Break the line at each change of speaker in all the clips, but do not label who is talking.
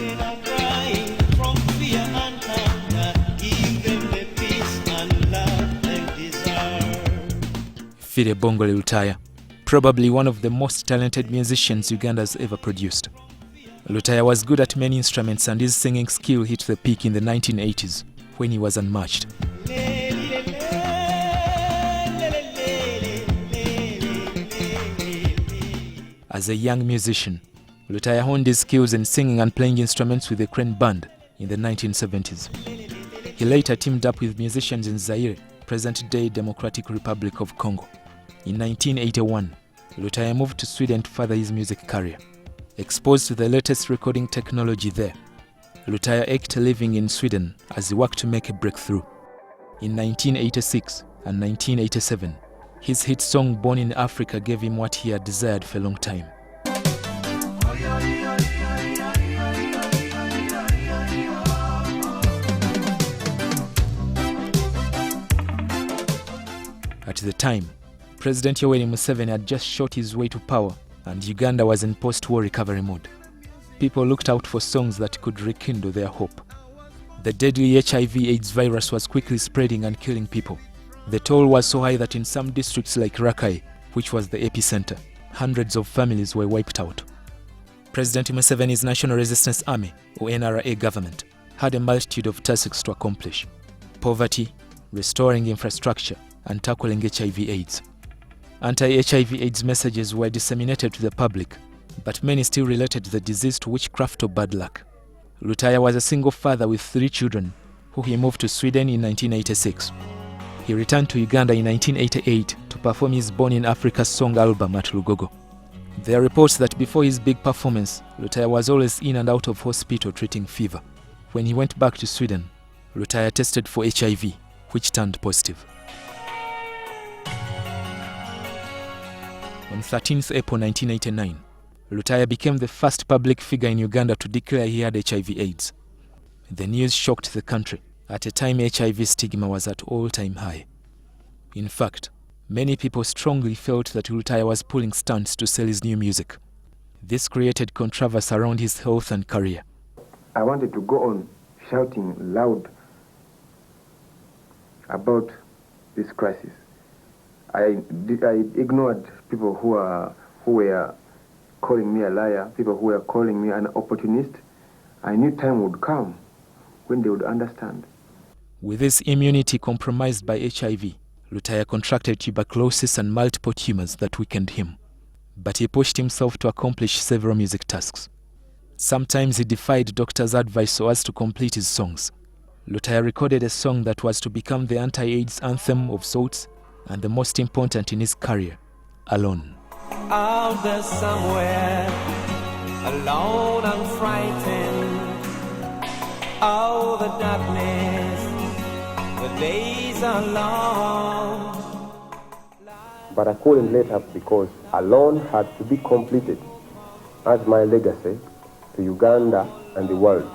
Women are crying from fear and hunger. Give them the peace and love they deserve.
Philly Lutaaya, probably one of the most talented musicians Uganda has ever produced. Lutaaya was good at many instruments, and his singing skill hit the peak in the 1980s when he was unmatched. As a young musician, Lutaaya honed his skills in singing and playing instruments with the Crane Band in the 1970s. He later teamed up with musicians in Zaire, present-day Democratic Republic of Congo. In 1981, Lutaaya moved to Sweden to further his music career. Exposed to the latest recording technology there, Lutaaya ached living in Sweden as he worked to make a breakthrough. In 1986 and 1987, his hit song Born in Africa gave him what he had desired for a long time. At the time, President Yoweri Museveni had just shot his way to power, and Uganda was in post-war recovery mode. People looked out for songs that could rekindle their hope. The deadly HIV/AIDS virus was quickly spreading and killing people. The toll was so high that in some districts like Rakai, which was the epicenter, hundreds of families were wiped out. President Museveni's National Resistance Army, or NRA government, had a multitude of tasks to accomplish: poverty, restoring infrastructure, and tackling HIV/AIDS. Anti-HIV/AIDS messages were disseminated to the public, but many still related the disease to witchcraft or bad luck. Lutaaya was a single father with 3 children, who he moved to Sweden in 1986. He returned to Uganda in 1988 to perform his Born in Africa song album at Lugogo. There are reports that before his big performance, Lutaaya was always in and out of hospital treating fever. When he went back to Sweden, Lutaaya tested for HIV, which turned positive. On 13th April 1989, Lutaaya became the first public figure in Uganda to declare he had HIV/AIDS. The news shocked the country. At a time, HIV stigma was at all-time high. In fact, many people strongly felt that Lutaaya was pulling stunts to sell his new music. This created controversy around his health and career.
I wanted to go on shouting loud about this crisis. I ignored people who were calling me a liar, people who were calling me an opportunist. I knew time would come when they would understand.
With his immunity compromised by HIV, Lutaaya contracted tuberculosis and multiple tumors that weakened him. But he pushed himself to accomplish several music tasks. Sometimes he defied doctors' advice so as to complete his songs. Lutaaya recorded a song that was to become the anti-AIDS anthem of sorts, and the most important in his career, Alone.
Out there somewhere, alone and frightened. Oh, the darkness, the days are long.
But I couldn't let up because Alone had to be completed as my legacy to Uganda and the world.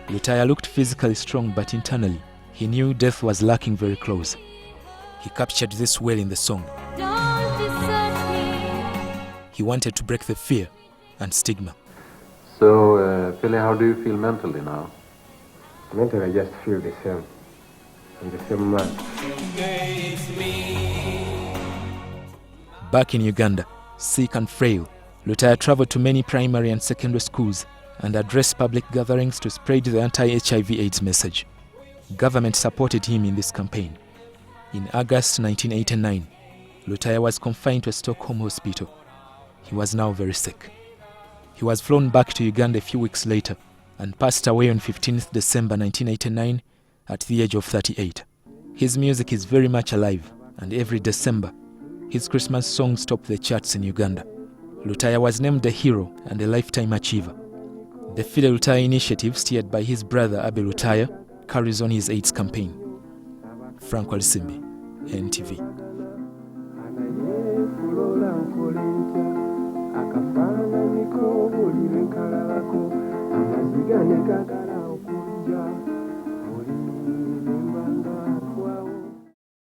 Lutaaya looked physically strong, but internally, he knew death was lurking very close. He captured this well in the song. He wanted to break the fear and stigma.
So, Philly, how do you feel mentally now?
Mentally, I just feel the same. I'm the same man.
Back in Uganda, sick and frail, Lutaaya traveled to many primary and secondary schools and addressed public gatherings to spread the anti-HIV/AIDS message. Government supported him in this campaign. In August 1989, Lutaaya was confined to a Stockholm hospital. He was now very sick. He was flown back to Uganda a few weeks later and passed away on 15th December 1989 at the age of 38. His music is very much alive, and every December, his Christmas songs top the charts in Uganda. Lutaaya was named a hero and a lifetime achiever. The Philly Lutaaya initiative, steered by his brother Abe Lutaaya, carries on his AIDS campaign. Frank Walisimbi, NTV.
Akafananiko buli lwe nkalabako amazigane gagala